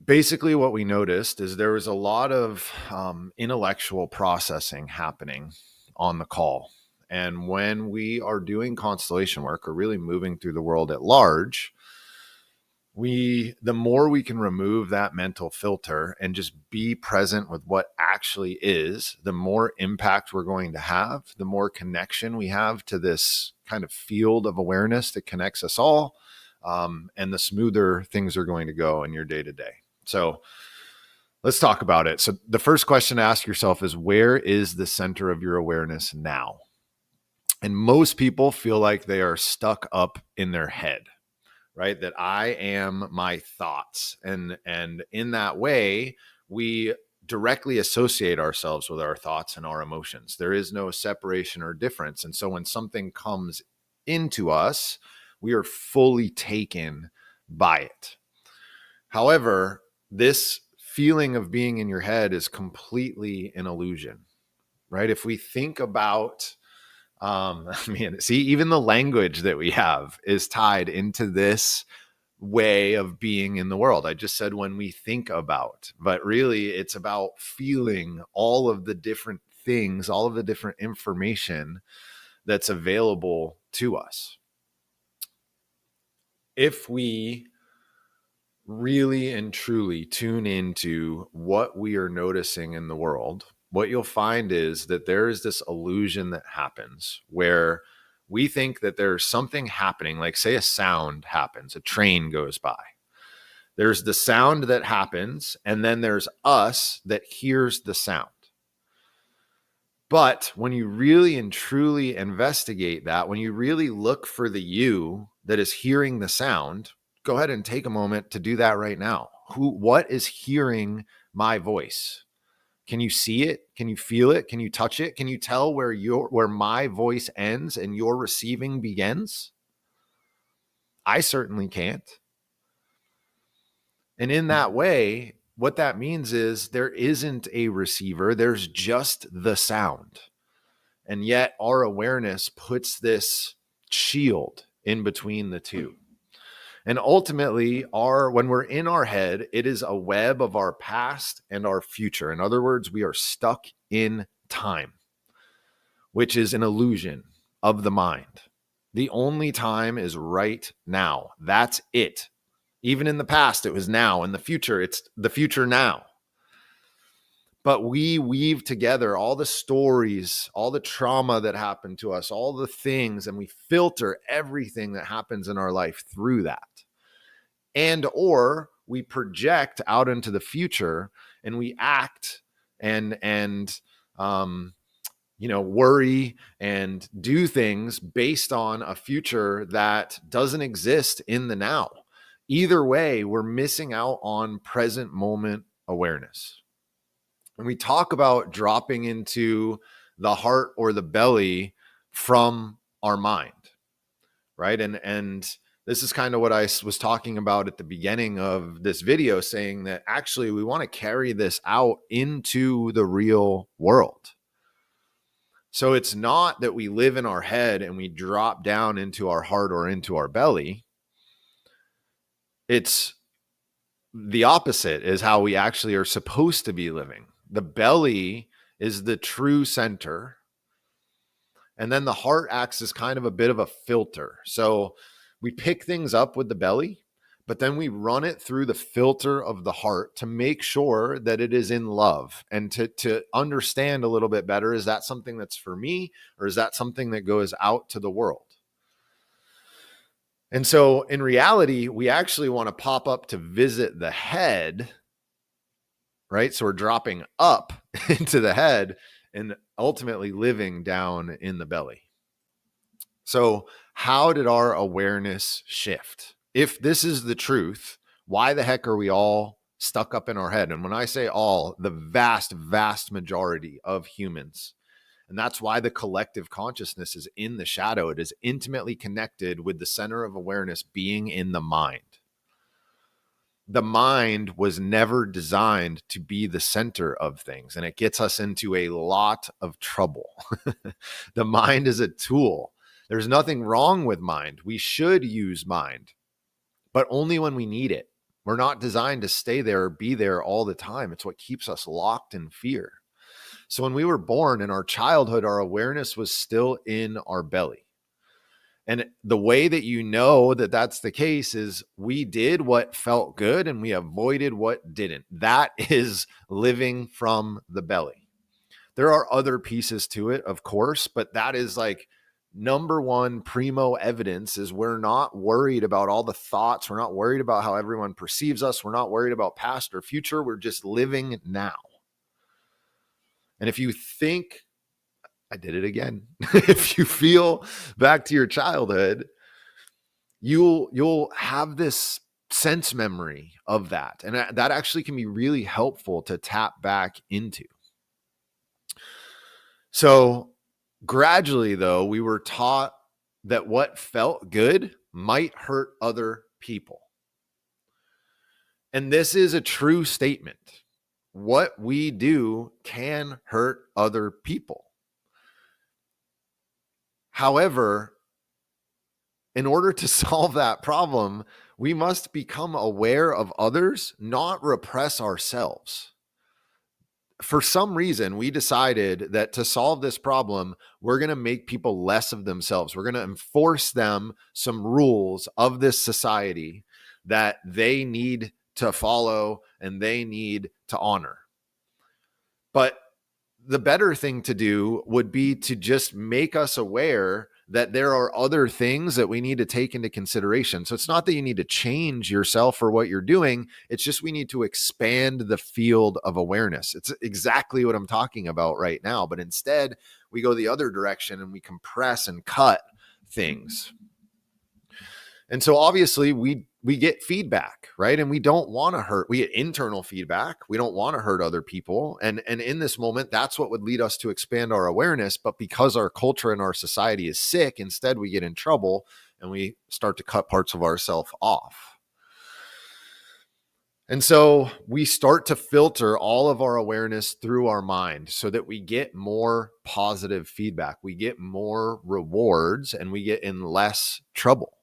basically what we noticed is there was a lot of intellectual processing happening on the call. And when we are doing constellation work or really moving through the world at large, the more we can remove that mental filter and just be present with what actually is, the more impact we're going to have, the more connection we have to this kind of field of awareness that connects us all, and the smoother things are going to go in your day to day. So let's talk about it. So the first question to ask yourself is, where is the center of your awareness now? And most people feel like they are stuck up in their head, right? That I am my thoughts. And in that way, we directly associate ourselves with our thoughts and our emotions. There is no separation or difference. And so when something comes into us, we are fully taken by it. However, this feeling of being in your head is completely an illusion, right? If we think about, see, even the language that we have is tied into this way of being in the world. I just said when we think about, but really it's about feeling all of the different things, all of the different information that's available to us. If we really and truly tune into what we are noticing in the world, what you'll find is that there is this illusion that happens where we think that there's something happening, like say a sound happens, a train goes by. There's the sound that happens, and then there's us that hears the sound. But when you really and truly investigate that, when you really look for the you that is hearing the sound, go ahead and take a moment to do that right now. What is hearing my voice? Can you see it? Can you feel it? Can you touch it? Can you tell where my voice ends and your receiving begins? I certainly can't. And in that way, what that means is there isn't a receiver, there's just the sound. And yet our awareness puts this shield in between the two. And ultimately, when we're in our head, it is a web of our past and our future. In other words, we are stuck in time, which is an illusion of the mind. The only time is right now. That's it. Even in the past, it was now. In the future, it's the future now. But we weave together all the stories, all the trauma that happened to us, all the things, and we filter everything that happens in our life through that. And or we project out into the future and we act and worry and do things based on a future that doesn't exist in the now. Either way, we're missing out on present moment awareness. And we talk about dropping into the heart or the belly from our mind, right? And this is kind of what I was talking about at the beginning of this video, saying that actually we want to carry this out into the real world. So it's not that we live in our head and we drop down into our heart or into our belly. It's the opposite is how we actually are supposed to be living. The belly is the true center. And then the heart acts as kind of a bit of a filter. So we pick things up with the belly, but then we run it through the filter of the heart to make sure that it is in love and to understand a little bit better. Is that something that's for me, or is that something that goes out to the world? And so in reality, we actually want to pop up to visit the head, right? So we're dropping up into the head and ultimately living down in the belly. So how did our awareness shift? If this is the truth, why the heck are we all stuck up in our head? And when I say all, the vast, vast majority of humans. And that's why the collective consciousness is in the shadow. It is intimately connected with the center of awareness being in the mind. The mind was never designed to be the center of things, and it gets us into a lot of trouble. The mind is a tool. There's nothing wrong with mind. We should use mind, but only when we need it. We're not designed to stay there or be there all the time. It's what keeps us locked in fear. So when we were born in our childhood, our awareness was still in our belly. And the way that you know that that's the case is we did what felt good and we avoided what didn't. That is living from the belly. There are other pieces to it, of course, but that is like number one primo evidence is we're not worried about all the thoughts. We're not worried about how everyone perceives us. We're not worried about past or future. We're just living now. And if you think, I did it again. If you feel back to your childhood, you'll have this sense memory of that. And that actually can be really helpful to tap back into. So gradually, though, we were taught that what felt good might hurt other people. And this is a true statement. What we do can hurt other people. However, in order to solve that problem, we must become aware of others, not repress ourselves. For some reason, we decided that to solve this problem, we're going to make people less of themselves. We're going to enforce them some rules of this society that they need to follow and they need to honor. But the better thing to do would be to just make us aware that there are other things that we need to take into consideration. So it's not that you need to change yourself or what you're doing. It's just we need to expand the field of awareness. It's exactly what I'm talking about right now. But instead, we go the other direction and we compress and cut things. And so obviously we get feedback, right? And we don't want to hurt. We get internal feedback. We don't want to hurt other people. And in this moment, that's what would lead us to expand our awareness. But because our culture and our society is sick, instead we get in trouble and we start to cut parts of ourselves off. And so we start to filter all of our awareness through our mind so that we get more positive feedback. We get more rewards and we get in less trouble.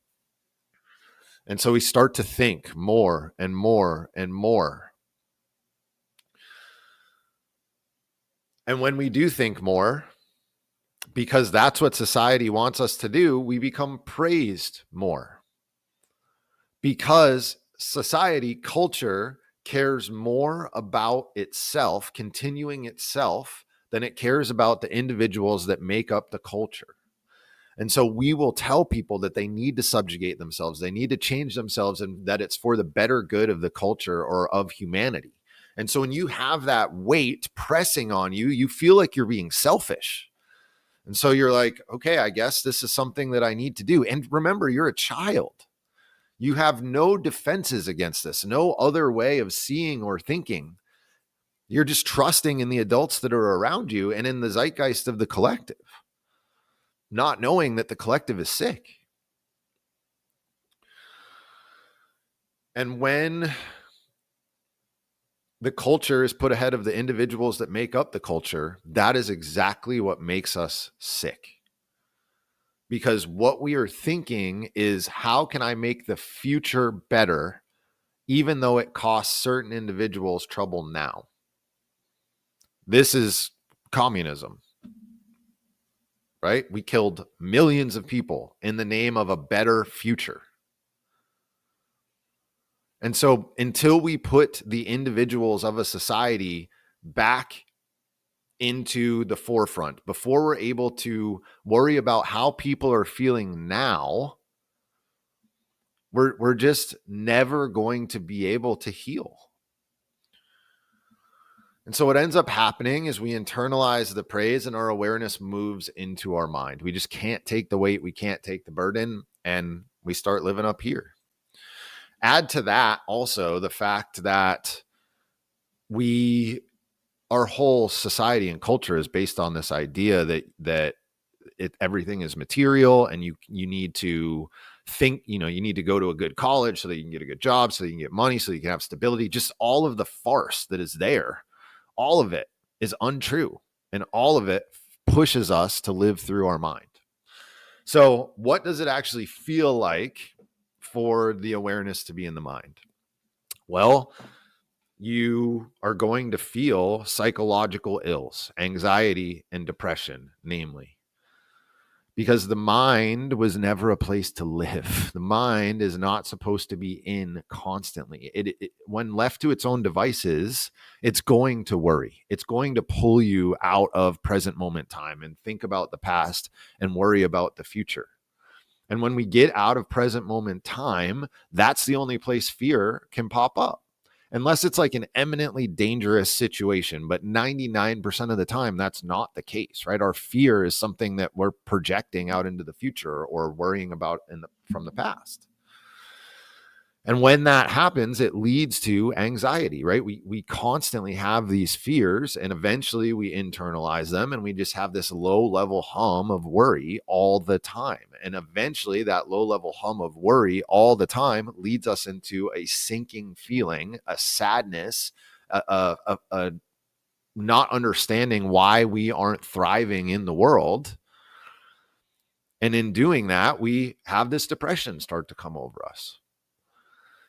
And so we start to think more and more and more. And when we do think more, because that's what society wants us to do, we become praised more. Because society, culture, cares more about itself, continuing itself, than it cares about the individuals that make up the culture. And so we will tell people that they need to subjugate themselves, they need to change themselves, and that it's for the better good of the culture or of humanity. And so when you have that weight pressing on you, you feel like you're being selfish. And so you're like, okay, I guess this is something that I need to do. And remember, you're a child. You have no defenses against this, no other way of seeing or thinking. You're just trusting in the adults that are around you and in the zeitgeist of the collective, not knowing that the collective is sick. And when the culture is put ahead of the individuals that make up the culture, that is exactly what makes us sick. Because what we are thinking is, how can I make the future better, even though it costs certain individuals trouble now? This is communism. Right? We killed millions of people in the name of a better future. And so until we put the individuals of a society back into the forefront, before we're able to worry about how people are feeling now, we're just never going to be able to heal. And so what ends up happening is we internalize the praise and our awareness moves into our mind. We just can't take the weight. We can't take the burden, and we start living up here. Add to that also the fact that our whole society and culture is based on this idea that everything is material, and you need to think, you need to go to a good college so that you can get a good job, so that you can get money, so that you can have stability. Just all of the farce that is there. All of it is untrue, and all of it pushes us to live through our mind. So what does it actually feel like for the awareness to be in the mind? Well, you are going to feel psychological ills, anxiety and depression, namely, because the mind was never a place to live. The mind is not supposed to be in constantly. When left to its own devices, it's going to worry. It's going to pull you out of present moment time and think about the past and worry about the future. And when we get out of present moment time, that's the only place fear can pop up. Unless it's like an eminently dangerous situation, but 99% of the time, that's not the case, right? Our fear is something that we're projecting out into the future or worrying about from the past. And when that happens, it leads to anxiety, right? We constantly have these fears and eventually we internalize them and we just have this low level hum of worry all the time. And eventually that low level hum of worry all the time leads us into a sinking feeling, a sadness, a not understanding why we aren't thriving in the world. And in doing that, we have this depression start to come over us.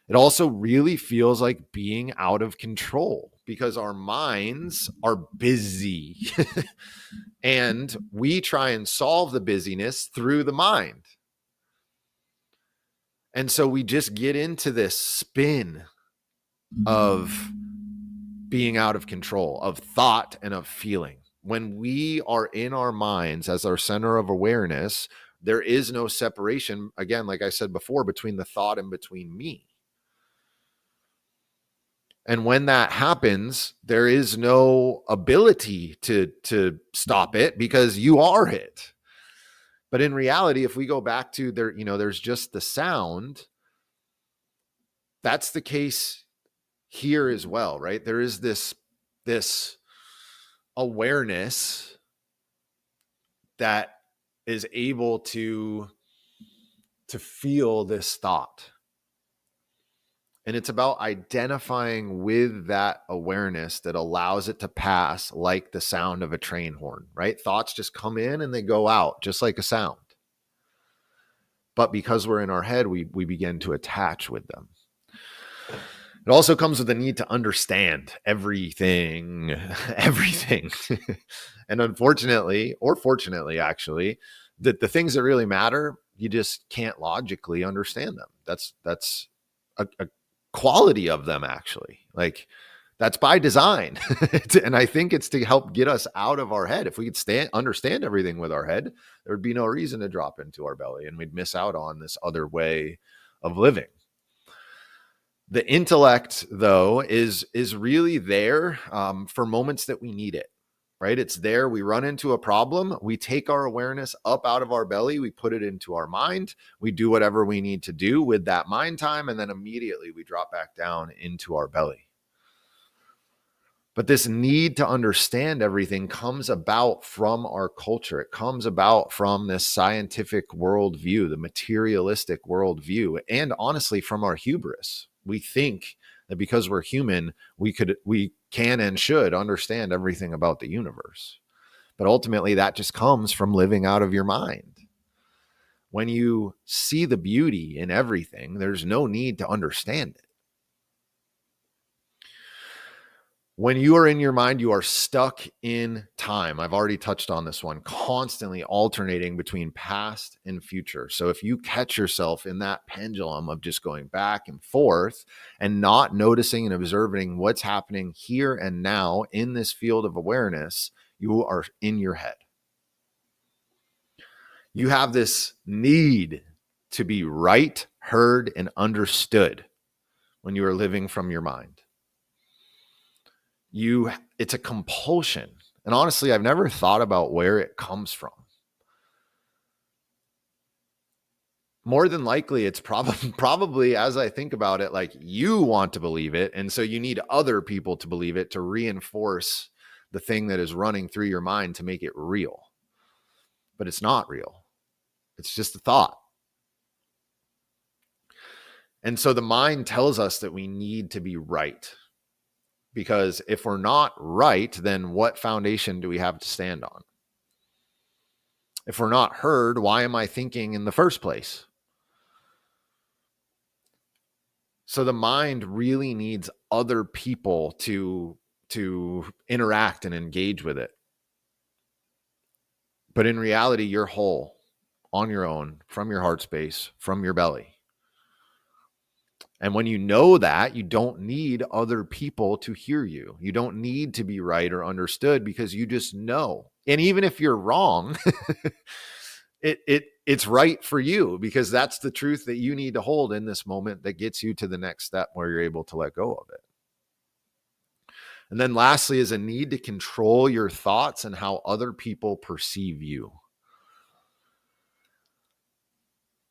It also really feels like being out of control because our minds are busy and we try and solve the busyness through the mind. And so we just get into this spin of being out of control, of thought and of feeling. When we are in our minds as our center of awareness, there is no separation, again, like I said before, between the thought and between me. And when that happens, there is no ability to stop it because you are it. But in reality, if we go back to there, there's just the sound. That's the case here as well, right? There is this awareness that is able to feel this thought. And it's about identifying with that awareness that allows it to pass like the sound of a train horn, right? Thoughts just come in and they go out just like a sound. But because we're in our head, we begin to attach with them. It also comes with the need to understand everything, everything. And unfortunately, or fortunately, actually, that the things that really matter, you just can't logically understand them. That's a quality of them, actually. Like that's by design. And I think it's to help get us out of our head. If we could understand everything with our head, there would be no reason to drop into our belly and we'd miss out on this other way of living. The intellect, though, is really there for moments that we need it, right? It's there. We run into a problem. We take our awareness up out of our belly. We put it into our mind. We do whatever we need to do with that mind time. And then immediately we drop back down into our belly. But this need to understand everything comes about from our culture. It comes about from this scientific worldview, the materialistic worldview, and honestly, from our hubris. We think that because we're human, we can and should understand everything about the universe. But ultimately, that just comes from living out of your mind. When you see the beauty in everything, there's no need to understand it. When you are in your mind, you are stuck in time. I've already touched on this one, constantly alternating between past and future. So if you catch yourself in that pendulum of just going back and forth and not noticing and observing what's happening here and now in this field of awareness, you are in your head. You have this need to be right, heard, and understood when you are living from your mind. It's a compulsion. And honestly, I've never thought about where it comes from. More than likely, it's probably, as I think about it, like you want to believe it. And so you need other people to believe it to reinforce the thing that is running through your mind to make it real. But it's not real. It's just a thought. And so the mind tells us that we need to be right. Because if we're not right, then what foundation do we have to stand on? If we're not heard, why am I thinking in the first place? So the mind really needs other people to interact and engage with it. But in reality, you're whole on your own from your heart space, from your belly. And when you know that, you don't need other people to hear you. You don't need to be right or understood because you just know. And even if you're wrong, it's right for you because that's the truth that you need to hold in this moment that gets you to the next step where you're able to let go of it. And then lastly is a need to control your thoughts and how other people perceive you.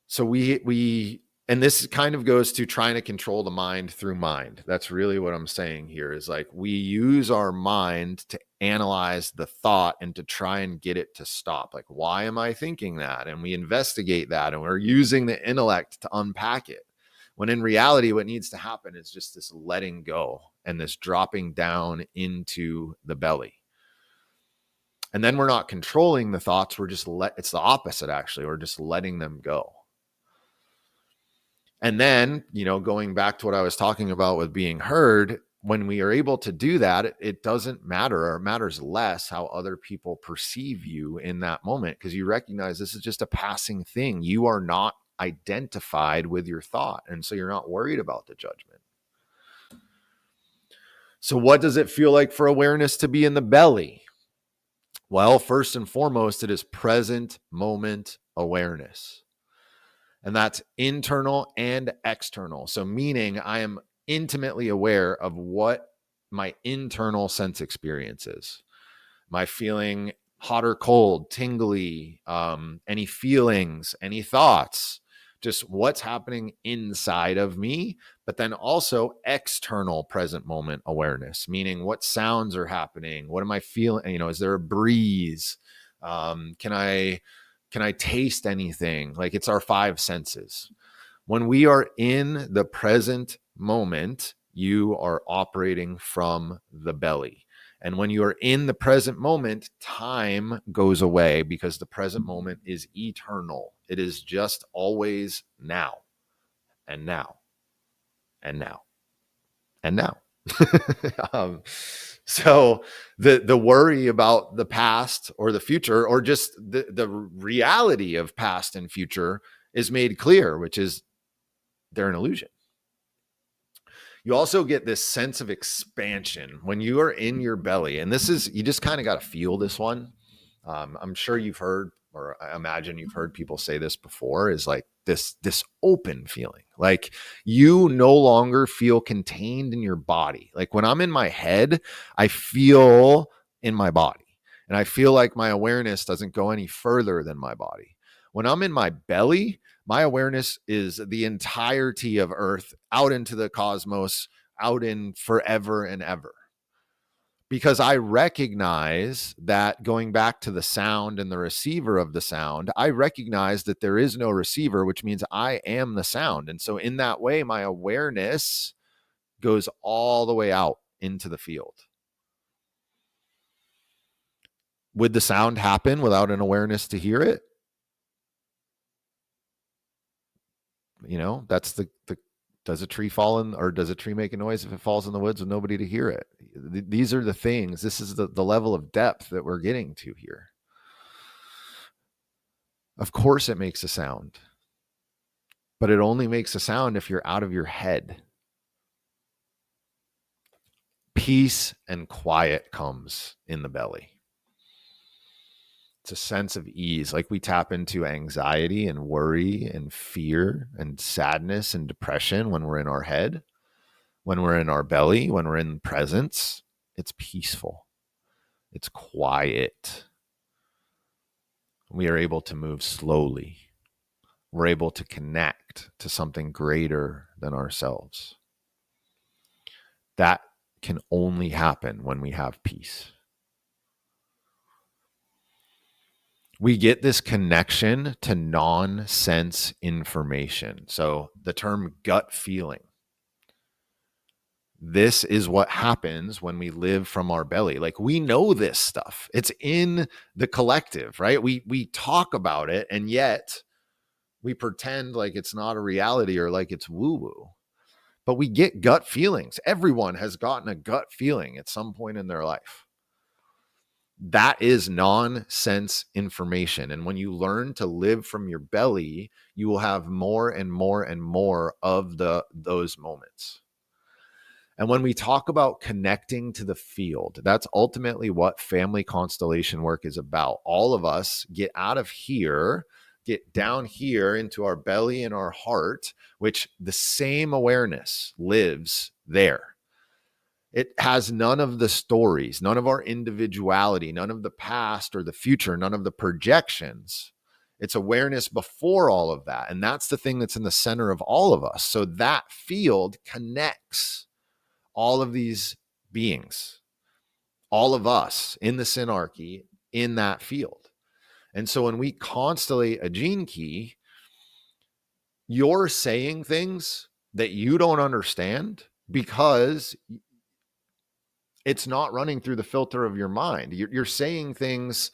So we and this kind of goes to trying to control the mind through mind. That's really what I'm saying here is like we use our mind to analyze the thought and to try and get it to stop. Like, why am I thinking that? And we investigate that and we're using the intellect to unpack it. When in reality, what needs to happen is just this letting go and this dropping down into the belly. And then we're not controlling the thoughts. We're just it's the opposite, actually. We're just letting them go. And then, going back to what I was talking about with being heard, when we are able to do that, it doesn't matter, or it matters less how other people perceive you in that moment because you recognize this is just a passing thing. You are not identified with your thought. And so you're not worried about the judgment. So what does it feel like for awareness to be in the belly? Well, first and foremost, it is present moment awareness. And that's internal and external. So meaning I am intimately aware of what my internal sense experience is. Am I feeling hot or cold, tingly, any feelings, any thoughts, just what's happening inside of me, but then also external present moment awareness, meaning what sounds are happening? What am I feeling? Is there a breeze? Can I taste anything? Like it's our five senses. When we are in the present moment, you are operating from the belly. And when you are in the present moment, time goes away because the present moment is eternal. It is just always now and now and now and now. So the worry about the past or the future or just the reality of past and future is made clear, which is they're an illusion. You also get this sense of expansion when you are in your belly. And this is, you just kind of got to feel this one. I'm sure you've heard, or I imagine you've heard people say this before, is like this open feeling. Like you no longer feel contained in your body. Like when I'm in my head, I feel in my body. And I feel like my awareness doesn't go any further than my body. When I'm in my belly, my awareness is the entirety of Earth out into the cosmos, out in forever and ever. Because I recognize that going back to the sound and the receiver of the sound, I recognize that there is no receiver, which means I am the sound. And so in that way, my awareness goes all the way out into the field. Would the sound happen without an awareness to hear it? That's the does a tree fall in, or does a tree make a noise if it falls in the woods with nobody to hear it? These are the things. This is the level of depth that we're getting to here. Of course it makes a sound, but it only makes a sound if you're out of your head. Peace and quiet comes in the belly. It's a sense of ease. Like we tap into anxiety and worry and fear and sadness and depression when we're in our head. When we're in our belly, when we're in presence, it's peaceful. It's quiet. We are able to move slowly. We're able to connect to something greater than ourselves. That can only happen when we have peace. We get this connection to non-sense information. So the term gut feeling. This is what happens when we live from our belly. Like we know this stuff. It's in the collective, right? We talk about it and yet we pretend like it's not a reality or like it's woo-woo. but we get gut feelings. Everyone has gotten a gut feeling at some point in their life. That is nonsense information. And when you learn to live from your belly, you will have more and more and more of those moments. And when we talk about connecting to the field, that's ultimately what family constellation work is about. All of us get out of here, get down here into our belly and our heart, which the same awareness lives there. It has none of the stories, none of our individuality, none of the past or the future, none of the projections. It's awareness before all of that. And that's the thing that's in the center of all of us. So that field connects all of these beings, all of us in the synarchy in that field. And so when we constellate a gene key, you're saying things that you don't understand because it's not running through the filter of your mind. You're saying things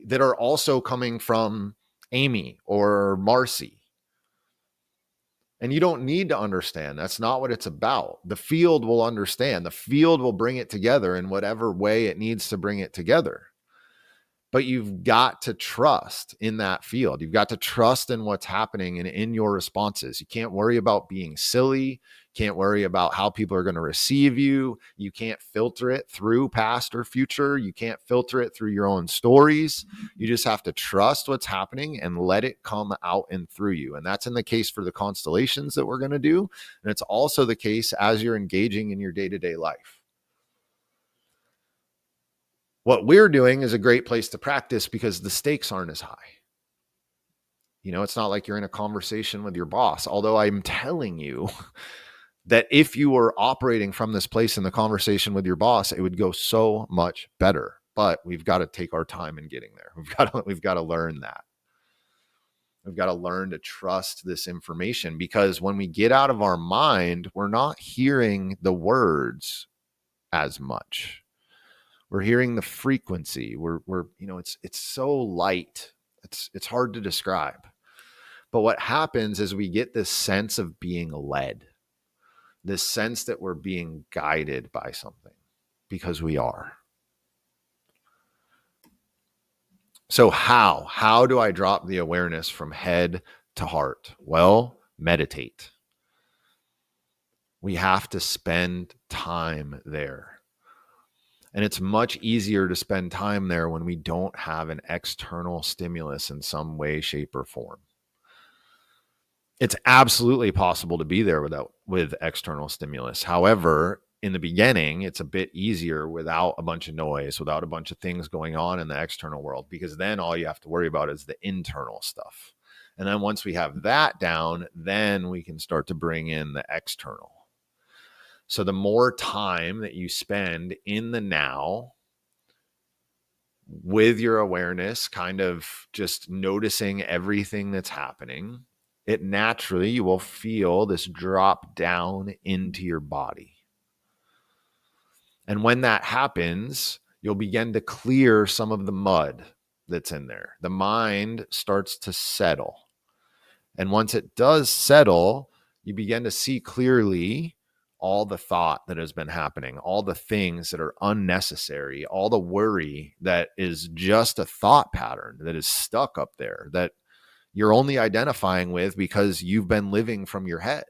that are also coming from Amy or Marcy. And you don't need to understand. That's not what it's about. The field will understand. The field will bring it together in whatever way it needs to bring it together. But you've got to trust in that field. You've got to trust in what's happening and in your responses. You can't worry about being silly. Can't worry about how people are going to receive you. You can't filter it through past or future. You can't filter it through your own stories. You just have to trust what's happening and let it come out and through you. And that's in the case for the constellations that we're going to do. And it's also the case as you're engaging in your day-to-day life. What we're doing is a great place to practice because the stakes aren't as high. You know, it's not like you're in a conversation with your boss, although I'm telling you that if you were operating from this place in the conversation with your boss, it would go so much better. But we've got to take our time in getting there. We've got to learn that. We've got to learn to trust this information, because when we get out of our mind, we're not hearing the words as much. We're hearing the frequency. We're you know, it's so light. It's hard to describe. But what happens is we get this sense of being led, this sense that we're being guided by something, because we are. So how do I drop the awareness from head to heart? Well, meditate. We have to spend time there. And it's much easier to spend time there when we don't have an external stimulus in some way, shape, or form. It's absolutely possible to be there with external stimulus. However, in the beginning, it's a bit easier without a bunch of noise, without a bunch of things going on in the external world, because then all you have to worry about is the internal stuff. And then once we have that down, then we can start to bring in the external. So the more time that you spend in the now with your awareness, kind of just noticing everything that's happening, it naturally, you will feel this drop down into your body. And when that happens, you'll begin to clear some of the mud that's in there. The mind starts to settle. And once it does settle, you begin to see clearly all the thought that has been happening, all the things that are unnecessary, all the worry that is just a thought pattern that is stuck up there that you're only identifying with because you've been living from your head.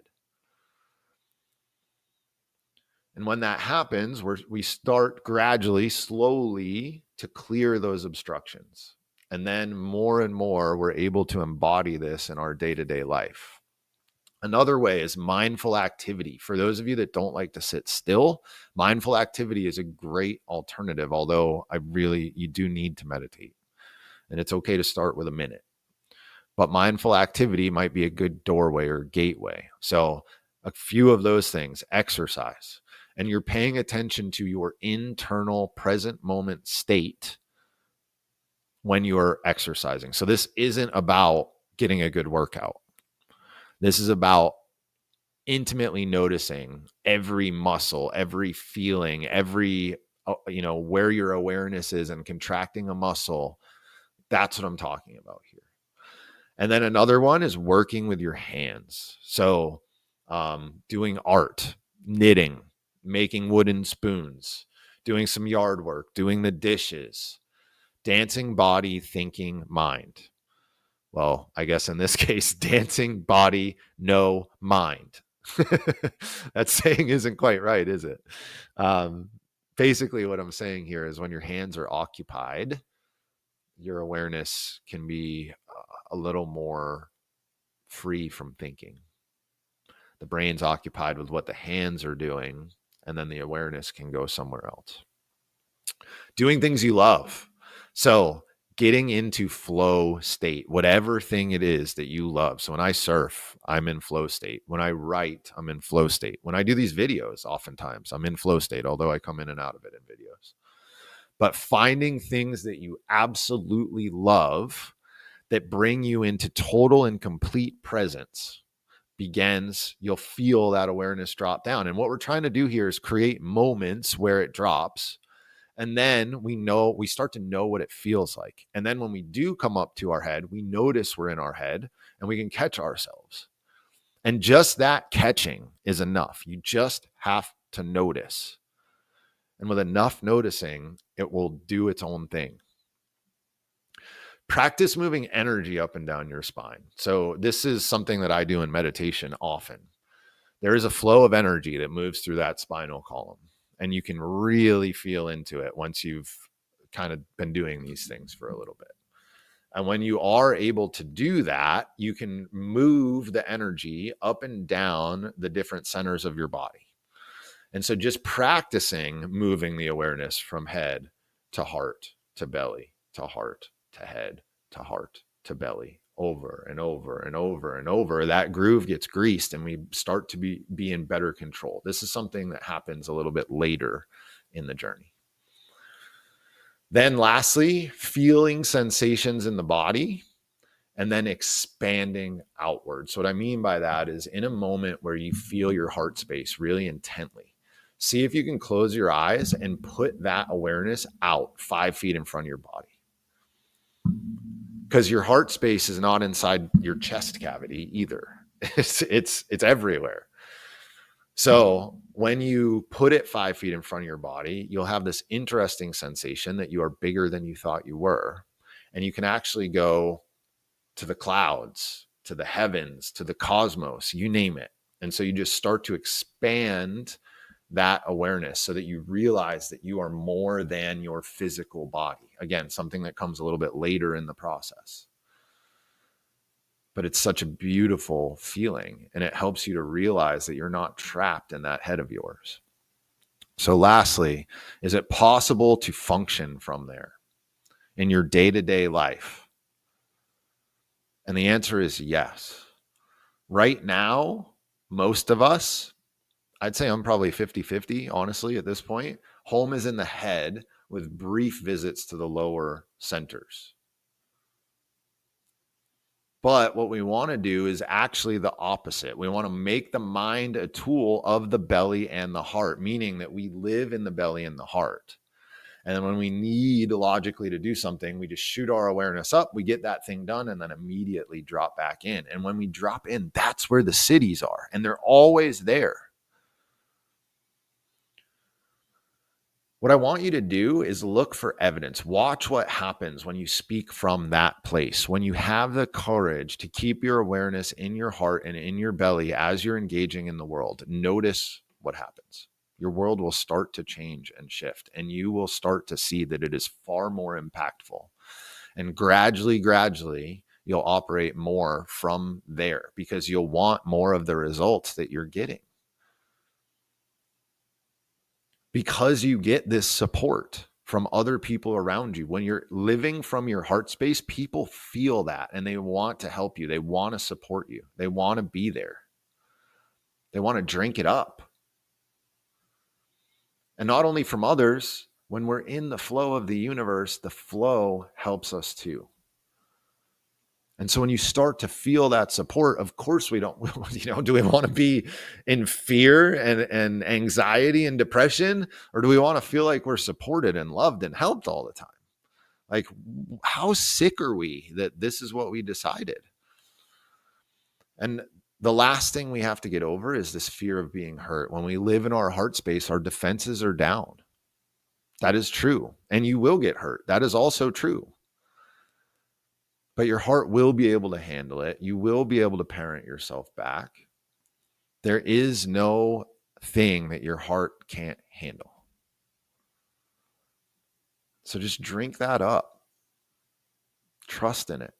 And when that happens, we start gradually, slowly to clear those obstructions. And then more and more, we're able to embody this in our day-to-day life. Another way is mindful activity. For those of you that don't like to sit still, mindful activity is a great alternative, although you do need to meditate. And it's okay to start with a minute. But mindful activity might be a good doorway or gateway. So a few of those things: exercise, and you're paying attention to your internal present moment state when you're exercising. So this isn't about getting a good workout. This is about intimately noticing every muscle, every feeling, every, where your awareness is, and contracting a muscle. That's what I'm talking about here. And then another one is working with your hands. So doing art, knitting, making wooden spoons, doing some yard work, doing the dishes, dancing body, thinking mind. Well, I guess in this case, dancing body, no mind. That saying isn't quite right, is it? Um, Basically, what I'm saying here is when your hands are occupied, your awareness can be a little more free from thinking. The brain's occupied with what the hands are doing, and then the awareness can go somewhere else. Doing things you love. So, getting into flow state, whatever thing it is that you love. So, when I surf, I'm in flow state. When I write, I'm in flow state. When I do these videos, oftentimes I'm in flow state, although I come in and out of it in videos. But finding things that you absolutely love that bring you into total and complete presence begins, you'll feel that awareness drop down. And what we're trying to do here is create moments where it drops. And then we start to know what it feels like. And then when we do come up to our head, we notice we're in our head and we can catch ourselves. And just that catching is enough. You just have to notice. And with enough noticing, it will do its own thing. Practice moving energy up and down your spine. So, this is something that I do in meditation often. There is a flow of energy that moves through that spinal column, and you can really feel into it once you've kind of been doing these things for a little bit. And when you are able to do that, you can move the energy up and down the different centers of your body. And so just practicing moving the awareness from head to heart to belly to heart to head to heart to belly over and over and over and over, that groove gets greased and we start to be in better control. This is something that happens a little bit later in the journey. Then lastly, feeling sensations in the body and then expanding outward. So what I mean by that is in a moment where you feel your heart space really intently, see if you can close your eyes and put that awareness out 5 feet in front of your body. Because your heart space is not inside your chest cavity either. It's everywhere. So when you put it 5 feet in front of your body, you'll have this interesting sensation that you are bigger than you thought you were. And you can actually go to the clouds, to the heavens, to the cosmos, you name it. And so you just start to expand that awareness so that you realize that you are more than your physical body. Again, something that comes a little bit later in the process. But it's such a beautiful feeling, and it helps you to realize that you're not trapped in that head of yours. So lastly, is it possible to function from there in your day-to-day life? And the answer is yes. Right now, most of us, I'd say I'm probably 50-50, honestly, at this point. Home is in the head with brief visits to the lower centers. But what we want to do is actually the opposite. We want to make the mind a tool of the belly and the heart, meaning that we live in the belly and the heart. And then when we need logically to do something, we just shoot our awareness up, we get that thing done, and then immediately drop back in. And when we drop in, that's where the cities are, and they're always there. What I want you to do is look for evidence. Watch what happens when you speak from that place. When you have the courage to keep your awareness in your heart and in your belly as you're engaging in the world, notice what happens. Your world will start to change and shift, and you will start to see that it is far more impactful. And gradually, you'll operate more from there because you'll want more of the results that you're getting. Because you get this support from other people around you. When you're living from your heart space, people feel that and they want to help you. They want to support you. They want to be there. They want to drink it up. And not only from others, when we're in the flow of the universe, the flow helps us too. And so when you start to feel that support, of course we don't, do we want to be in fear and anxiety and depression? Or do we want to feel like we're supported and loved and helped all the time? Like, how sick are we that this is what we decided? And The last thing we have to get over is this fear of being hurt. When we live in our heart space, our defenses are down. That is true. And you will get hurt. That is also true. But your heart will be able to handle it. You will be able to parent yourself back. There is no thing that your heart can't handle. So just drink that up. Trust in it.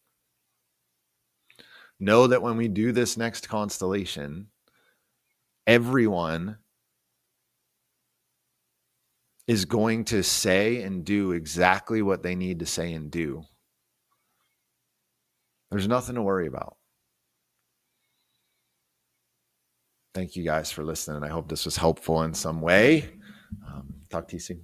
Know that when we do this next constellation, everyone is going to say and do exactly what they need to say and do. There's nothing to worry about. Thank you guys for listening. I hope this was helpful in some way. Talk to you soon.